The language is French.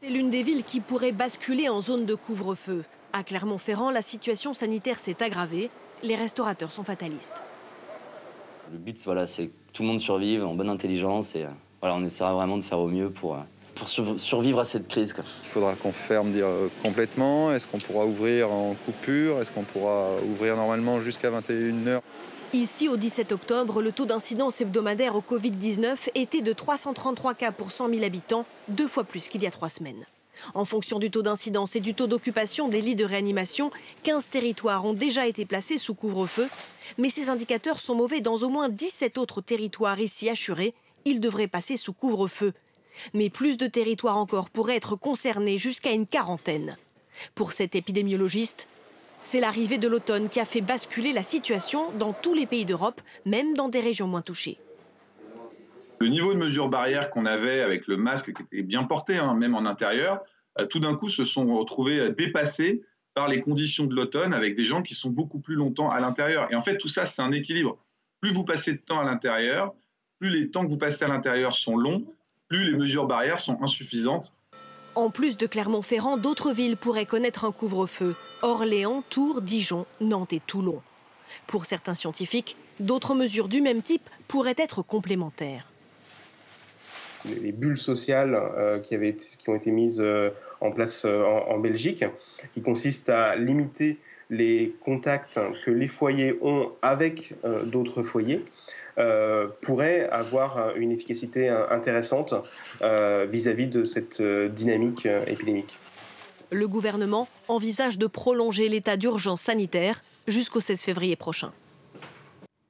C'est l'une des villes qui pourrait basculer en zone de couvre-feu. À Clermont-Ferrand, la situation sanitaire s'est aggravée. Les restaurateurs sont fatalistes. Le but, voilà, c'est que tout le monde survive en bonne intelligence et voilà, on essaiera vraiment de faire au mieux pour survivre à cette crise, quoi. Il faudra qu'on ferme complètement. Est-ce qu'on pourra ouvrir en coupure? Est-ce qu'on pourra ouvrir normalement jusqu'à 21 h? Ici, au 17 octobre, le taux d'incidence hebdomadaire au Covid-19 était de 333 cas pour 100 000 habitants, 2 fois plus qu'il y a 3 semaines. En fonction du taux d'incidence et du taux d'occupation des lits de réanimation, 15 territoires ont déjà été placés sous couvre-feu. Mais ces indicateurs sont mauvais dans au moins 17 autres territoires ici assurés. Ils devraient passer sous couvre-feu. Mais plus de territoires encore pourraient être concernés, jusqu'à une quarantaine. Pour cet épidémiologiste, c'est l'arrivée de l'automne qui a fait basculer la situation dans tous les pays d'Europe, même dans des régions moins touchées. Le niveau de mesures barrières qu'on avait avec le masque qui était bien porté, même en intérieur, tout d'un coup se sont retrouvés dépassés par les conditions de l'automne avec des gens qui sont beaucoup plus longtemps à l'intérieur. Et en fait, tout ça, c'est un équilibre. Plus vous passez de temps à l'intérieur, plus les temps que vous passez à l'intérieur sont longs, plus les mesures barrières sont insuffisantes. En plus de Clermont-Ferrand, d'autres villes pourraient connaître un couvre-feu. Orléans, Tours, Dijon, Nantes et Toulon. Pour certains scientifiques, d'autres mesures du même type pourraient être complémentaires. Les bulles sociales qui ont été mises en place en Belgique, qui consistent à limiter les contacts que les foyers ont avec d'autres foyers, pourraient avoir une efficacité intéressante vis-à-vis de cette dynamique épidémique. Le gouvernement envisage de prolonger l'état d'urgence sanitaire jusqu'au 16 février prochain.